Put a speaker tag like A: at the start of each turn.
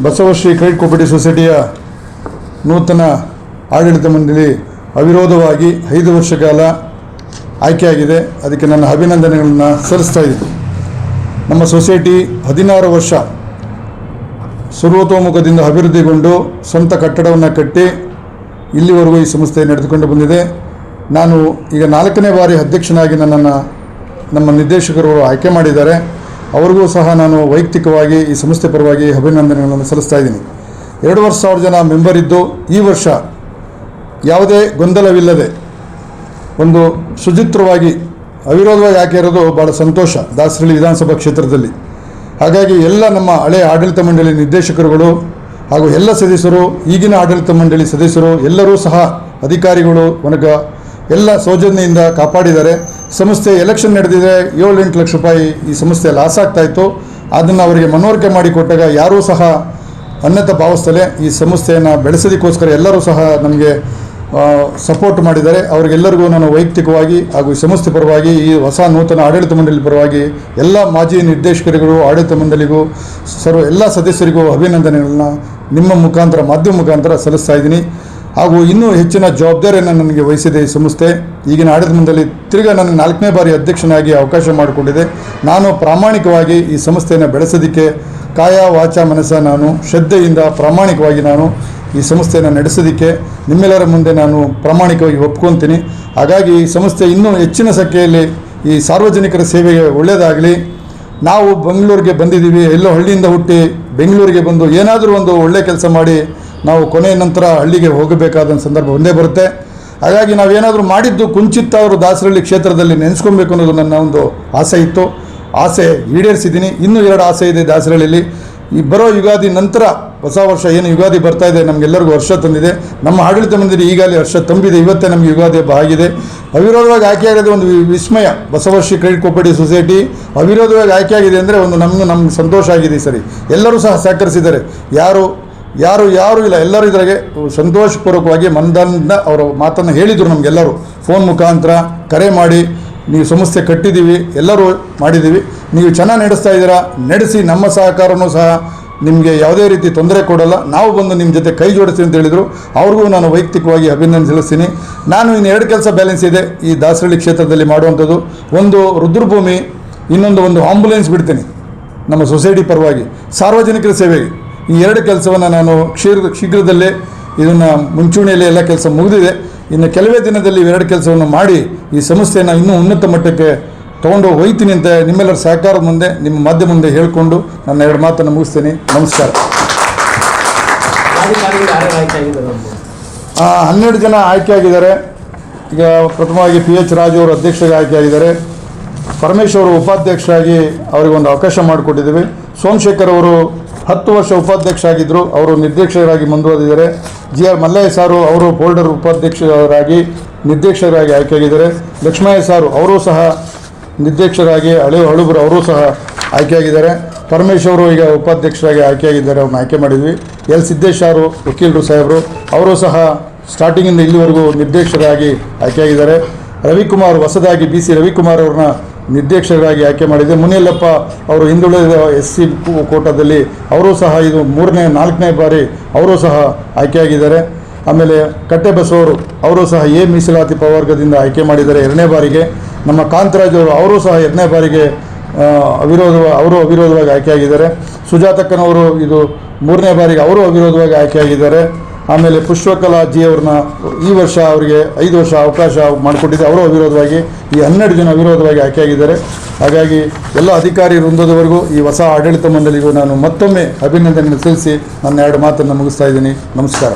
A: Basavashree credit cooperative ಸೊಸೈಟಿಯ ನೂತನ ಆಡಳಿತ ಮಂಡಳಿ ಅವಿರೋಧವಾಗಿ 5 ವರ್ಷ ಕಾಲ ಆಯ್ಕೆಯಾಗಿದೆ. ಅದಕ್ಕೆ ನನ್ನ ಅಭಿನಂದನೆಗಳನ್ನು ಸಲ್ಲಿಸ್ತಾ ಇದ್ದೀನಿ. ನಮ್ಮ ಸೊಸೈಟಿ 16 ವರ್ಷ ಸರ್ವತೋಮುಖದಿಂದ ಅಭಿವೃದ್ಧಿಗೊಂಡು ಸ್ವಂತ ಕಟ್ಟಡವನ್ನು ಕಟ್ಟಿ ಇಲ್ಲಿವರೆಗೂ ಈ ಸಂಸ್ಥೆ ನಡೆದುಕೊಂಡು ಬಂದಿದೆ. ನಾನು ಈಗ 4ನೇ ಬಾರಿ ಅಧ್ಯಕ್ಷನಾಗಿ ನನ್ನನ್ನು ನಮ್ಮ ನಿರ್ದೇಶಕರು ಆಯ್ಕೆ ಮಾಡಿದ್ದಾರೆ. ಅವ್ರಿಗೂ ಸಹ ನಾನು ವೈಯಕ್ತಿಕವಾಗಿ ಈ ಸಂಸ್ಥೆ ಪರವಾಗಿ ಅಭಿನಂದನೆಗಳನ್ನು ಸಲ್ಲಿಸ್ತಾ ಇದ್ದೀನಿ. 2,000 ಜನ ಮೆಂಬರ್ ಇದ್ದು ಈ ವರ್ಷ ಯಾವುದೇ ಗೊಂದಲವಿಲ್ಲದೆ ಒಂದು ಸುಚಿತ್ರವಾಗಿ ಅವಿರೋಧವಾಗಿ ಆಯ್ಕೆ ಇರೋದು ಭಾಳ ಸಂತೋಷ ದಾಸರಳ್ಳಿ ವಿಧಾನಸಭಾ ಕ್ಷೇತ್ರದಲ್ಲಿ. ಹಾಗಾಗಿ ಎಲ್ಲ ನಮ್ಮ ಹಳೆಯ ಆಡಳಿತ ಮಂಡಳಿ ನಿರ್ದೇಶಕರುಗಳು ಹಾಗೂ ಎಲ್ಲ ಸದಸ್ಯರು, ಈಗಿನ ಆಡಳಿತ ಮಂಡಳಿ ಸದಸ್ಯರು ಎಲ್ಲರೂ ಸಹ ಅಧಿಕಾರಿಗಳು ಎಲ್ಲ ಸೌಜನ್ಯದಿಂದ ಕಾಪಾಡಿದ್ದಾರೆ. ಸಂಸ್ಥೆ ಎಲೆಕ್ಷನ್ ನಡೆದಿದೆ, 7-8 ಲಕ್ಷ ರೂಪಾಯಿ ಈ ಸಂಸ್ಥೆ ಲಾಸ್ ಆಗ್ತಾಯಿತ್ತು. ಅದನ್ನು ಅವರಿಗೆ ಮನವರಿಕೆ ಮಾಡಿಕೊಟ್ಟಾಗ ಯಾರೂ ಸಹ ಅನ್ಯಥ ಭಾವಿಸ್ತಲೇ ಈ ಸಂಸ್ಥೆಯನ್ನು ಬೆಳೆಸೋದಕ್ಕೋಸ್ಕರ ಎಲ್ಲರೂ ಸಹ ನಮಗೆ ಸಪೋರ್ಟ್ ಮಾಡಿದ್ದಾರೆ. ಅವರಿಗೆಲ್ಲರಿಗೂ ನಾನು ವೈಯಕ್ತಿಕವಾಗಿ ಹಾಗೂ ಈ ಸಂಸ್ಥೆ ಪರವಾಗಿ ಈ ಹೊಸ ನೂತನ ಆಡಳಿತ ಮಂಡಳಿ ಪರವಾಗಿ ಎಲ್ಲ ಮಾಜಿ ನಿರ್ದೇಶಕರಿಗೂ ಆಡಳಿತ ಮಂಡಳಿಗೂ ಎಲ್ಲ ಸದಸ್ಯರಿಗೂ ಅಭಿನಂದನೆಗಳನ್ನ ನಿಮ್ಮ ಮುಖಾಂತರ ಮಾಧ್ಯಮ ಮುಖಾಂತರ ಸಲ್ಲಿಸ್ತಾ ಇದ್ದೀನಿ. ಹಾಗೂ ಇನ್ನೂ ಹೆಚ್ಚಿನ ಜವಾಬ್ದಾರಿಯನ್ನು ನನಗೆ ವಹಿಸಿದೆ ಈ ಸಂಸ್ಥೆ. ಈಗಿನ ಆಡಳಿತ ಮಂಡಳಿ ತಿರ್ಗಾ ನನಗೆ 4ನೇ ಬಾರಿ ಅಧ್ಯಕ್ಷನಾಗಿ ಅವಕಾಶ ಮಾಡಿಕೊಂಡಿದೆ. ನಾನು ಪ್ರಾಮಾಣಿಕವಾಗಿ ಈ ಸಂಸ್ಥೆಯನ್ನು ಬೆಳೆಸೋದಕ್ಕೆ ಕಾಯ ವಾಚ ಮನಸ್ಸ ನಾನು ಶ್ರದ್ಧೆಯಿಂದ ಪ್ರಾಮಾಣಿಕವಾಗಿ ನಾನು ಈ ಸಂಸ್ಥೆಯನ್ನು ನಡೆಸೋದಕ್ಕೆ ನಿಮ್ಮೆಲ್ಲರ ಮುಂದೆ ನಾನು ಪ್ರಾಮಾಣಿಕವಾಗಿ ಒಪ್ಕೊತೀನಿ. ಹಾಗಾಗಿ ಈ ಸಂಸ್ಥೆ ಇನ್ನೂ ಹೆಚ್ಚಿನ ಸಂಖ್ಯೆಯಲ್ಲಿ ಈ ಸಾರ್ವಜನಿಕರ ಸೇವೆಗೆ ಒಳ್ಳೆಯದಾಗಲಿ. ನಾವು ಬೆಂಗಳೂರಿಗೆ ಬಂದಿದ್ದೀವಿ, ಎಲ್ಲೋ ಹಳ್ಳಿಯಿಂದ ಹುಟ್ಟಿ ಬೆಂಗಳೂರಿಗೆ ಬಂದು ಏನಾದರೂ ಒಂದು ಒಳ್ಳೆಯ ಕೆಲಸ ಮಾಡಿ ನಾವು ಕೊನೆಯ ನಂತರ ಹಳ್ಳಿಗೆ ಹೋಗಬೇಕಾದ ಸಂದರ್ಭ ಒಂದೇ ಬರುತ್ತೆ. ಹಾಗಾಗಿ ನಾವೇನಾದರೂ ಮಾಡಿದ್ದು ಕುಂಚಿತ್ತಾದರೂ ದಾಸರಳ್ಳಿ ಕ್ಷೇತ್ರದಲ್ಲಿ ನೆನೆಸ್ಕೊಬೇಕು ಅನ್ನೋದು ನನ್ನ ಒಂದು ಆಸೆ ಇತ್ತು. ಆಸೆ ಈಡೇರಿಸಿದ್ದೀನಿ. ಇನ್ನೂ 2 ಆಸೆ ಇದೆ ದಾಸರಳ್ಳಿಯಲ್ಲಿ. ಈ ಬರೋ ಯುಗಾದಿ ನಂತರ ಹೊಸ ವರ್ಷ ಏನು ಯುಗಾದಿ ಬರ್ತಾ ಇದೆ, ನಮಗೆಲ್ಲರಿಗೂ ಹರ್ಷ ತಂದಿದೆ. ನಮ್ಮ ಆಡಳಿತ ಮಂಡಳಿ ಈಗಾಗಲೇ ಹರ್ಷ ತುಂಬಿದೆ. ಇವತ್ತೇ ನಮಗೆ ಯುಗಾದಿ ಹಬ್ಬ ಆಗಿದೆ. ಅವಿರೋಧವಾಗಿ ಆಯ್ಕೆಯಾಗಿದೆ ಒಂದು ವಿಸ್ಮಯ. ಬಸವಶ್ರೀ ಕ್ರೆಡಿಟ್ ಕೋಆಪರೇಟಿವ್ ಸೊಸೈಟಿ ಅವಿರೋಧವಾಗಿ ಆಯ್ಕೆಯಾಗಿದೆ ಅಂದರೆ ಒಂದು ನಮ್ಗೆ ಸಂತೋಷ ಆಗಿದೆ. ಸರಿ, ಎಲ್ಲರೂ ಸಹ ಸಹಕರಿಸಿದ್ದಾರೆ. ಯಾರು ಇಲ್ಲ, ಎಲ್ಲರೂ ಇದ್ರಾಗೆ ಸಂತೋಷಪೂರ್ವಕವಾಗಿ ಮನದಿಂದ ಅವರ ಮಾತನ್ನು ಹೇಳಿದರು. ನಮಗೆಲ್ಲರೂ ಫೋನ್ ಮುಖಾಂತರ ಕರೆ ಮಾಡಿ, ನೀವು ಸಂಸ್ಥೆ ಕಟ್ಟಿದ್ದೀವಿ, ಎಲ್ಲರೂ ಮಾಡಿದ್ದೀವಿ, ನೀವು ಚೆನ್ನಾಗಿ ನಡೆಸ್ತಾ ಇದ್ದೀರಾ, ನಡೆಸಿ, ನಮ್ಮ ಸಹಕಾರನೂ ಸಹ ನಿಮಗೆ ಯಾವುದೇ ರೀತಿ ತೊಂದರೆ ಕೊಡಲ್ಲ, ನಾವು ಬಂದು ನಿಮ್ಮ ಜೊತೆ ಕೈ ಜೋಡಿಸ್ತೀವಿ ಅಂತ ಹೇಳಿದರು. ಅವ್ರಿಗೂ ನಾನು ವೈಯಕ್ತಿಕವಾಗಿ ಅಭಿನಂದನೆ ಸಲ್ಲಿಸ್ತೀನಿ. ನಾನು ಇನ್ನು 2 ಕೆಲಸ ಬ್ಯಾಲೆನ್ಸ್ ಇದೆ ಈ ದಾಸರಳ್ಳಿ ಕ್ಷೇತ್ರದಲ್ಲಿ ಮಾಡುವಂಥದ್ದು. ಒಂದು ರುದ್ರಭೂಮಿ, ಒಂದು ಆಂಬುಲೆನ್ಸ್ ಬಿಡ್ತೀನಿ ನಮ್ಮ ಸೊಸೈಟಿ ಪರವಾಗಿ ಸಾರ್ವಜನಿಕರ ಸೇವೆಗೆ. ಈ 2 ಕೆಲಸವನ್ನು ನಾನು ಶೀಘ್ರದಲ್ಲೇ ಇದನ್ನು ಮುಂಚೂಣಿಯಲ್ಲಿ ಎಲ್ಲ ಕೆಲಸ ಮುಗಿದಿದೆ. ಇನ್ನು ಕೆಲವೇ ದಿನದಲ್ಲಿ 2 ಕೆಲಸವನ್ನು ಮಾಡಿ ಈ ಸಂಸ್ಥೆಯನ್ನು ಇನ್ನೂ ಉನ್ನತ ಮಟ್ಟಕ್ಕೆ ತೊಗೊಂಡು ಹೋಗ್ತೀನಿ ಅಂತ ನಿಮ್ಮೆಲ್ಲರ ಸಹಕಾರದ ಮುಂದೆ ನಿಮ್ಮ ಮಾಧ್ಯಮ ಮುಂದೆ ಹೇಳಿಕೊಂಡು ನನ್ನ 2 ಮಾತನ್ನು ಮುಗಿಸ್ತೀನಿ. ನಮಸ್ಕಾರ. 12 ಜನ ಆಯ್ಕೆಯಾಗಿದ್ದಾರೆ. ಈಗ ಪ್ರಥಮವಾಗಿ PH ರಾಜು ಅವರು ಅಧ್ಯಕ್ಷರಾಗಿ ಆಯ್ಕೆಯಾಗಿದ್ದಾರೆ. ಪರಮೇಶ್ ಅವರು ಉಪಾಧ್ಯಕ್ಷರಾಗಿ ಅವರಿಗೊಂದು ಅವಕಾಶ ಮಾಡಿಕೊಟ್ಟಿದ್ದೀವಿ. ಸೋಮಶೇಖರ್ ಅವರು 10 ವರ್ಷ ಉಪಾಧ್ಯಕ್ಷ ಆಗಿದ್ದರು, ಅವರು ನಿರ್ದೇಶಕರಾಗಿ ಮುಂದುವರೆದಿದ್ದಾರೆ. GR ಮಲ್ಲಯ್ಯ ಸಾರು ಅವರು ಫೋಲ್ಡರ್ ಉಪಾಧ್ಯಕ್ಷರಾಗಿ ನಿರ್ದೇಶಕರಾಗಿ ಆಯ್ಕೆಯಾಗಿದ್ದಾರೆ. ಲಕ್ಷ್ಮಯ್ಯ ಸಾರು ಅವರು ಸಹ ನಿರ್ದೇಶಕರಾಗಿ, ಹಳುಬರು ಅವರು ಸಹ ಆಯ್ಕೆಯಾಗಿದ್ದಾರೆ. ಪರಮೇಶ್ ಅವರು ಈಗ ಉಪಾಧ್ಯಕ್ಷರಾಗಿ ಆಯ್ಕೆಯಾಗಿದ್ದಾರೆ, ಅವ್ರನ್ನ ಆಯ್ಕೆ ಮಾಡಿದ್ವಿ. ಎಲ್ ಸಿದ್ದೇಶ್ ಅವರು ವಕೀಲರು ಸಾಹೇಬರು ಅವರು ಸಹ ಸ್ಟಾರ್ಟಿಂಗಿಂದ ಇಲ್ಲಿವರೆಗೂ ನಿರ್ದೇಶಕರಾಗಿ ಆಯ್ಕೆಯಾಗಿದ್ದಾರೆ. ರವಿಕುಮಾರ್ ಹೊಸದಾಗಿ BC ರವಿಕುಮಾರ್ ಅವ್ರನ್ನ ನಿರ್ದೇಶಕರಾಗಿ ಆಯ್ಕೆ ಮಾಡಿದೆ. ಮುನಿಯಲ್ಲಪ್ಪ ಅವರು ಹಿಂದುಳಿದ SC ಕೋಟಾದಲ್ಲಿ ಅವರು ಸಹ ಇದು 4ನೇ ಬಾರಿ ಅವರು ಸಹ ಆಯ್ಕೆಯಾಗಿದ್ದಾರೆ. ಆಮೇಲೆ ಕಟ್ಟೆಬಸವರು ಅವರು ಸಹ ಮೀಸಲಾತಿ ಪ್ರವರ್ಗದಿಂದ ಆಯ್ಕೆ ಮಾಡಿದ್ದಾರೆ 2ನೇ ಬಾರಿಗೆ. ನಮ್ಮ ಕಾಂತರಾಜ್ ಅವರು ಸಹ 2ನೇ ಬಾರಿಗೆ ಅವಿರೋಧವಾಗಿ ಆಯ್ಕೆಯಾಗಿದ್ದಾರೆ. ಸುಜಾತಕ್ಕನವರು ಇದು 3ನೇ ಬಾರಿಗೆ ಅವರು ಅವಿರೋಧವಾಗಿ ಆಯ್ಕೆಯಾಗಿದ್ದಾರೆ. ಆಮೇಲೆ ಪುಷ್ಪಕಲಾ ಜಿ ಅವ್ರನ್ನ ಈ ವರ್ಷ ಅವರಿಗೆ 5 ವರ್ಷ ಅವಕಾಶ ಮಾಡಿಕೊಟ್ಟಿದೆ, ಅವರು ಅವಿರೋಧವಾಗಿ. ಈ 12 ಜನ ಅವಿರೋಧವಾಗಿ ಆಯ್ಕೆಯಾಗಿದ್ದಾರೆ. ಹಾಗಾಗಿ ಎಲ್ಲ ಅಧಿಕಾರಿ ವೃಂದದವರೆಗೂ ಈ ಹೊಸ ಆಡಳಿತ ಮಂಡಳಿಗೂ ನಾನು ಮತ್ತೊಮ್ಮೆ ಅಭಿನಂದನೆ ಸಲ್ಲಿಸಿ ನನ್ನ 2 ಮಾತನ್ನು ಮುಗಿಸ್ತಾ ಇದ್ದೀನಿ. ನಮಸ್ಕಾರ.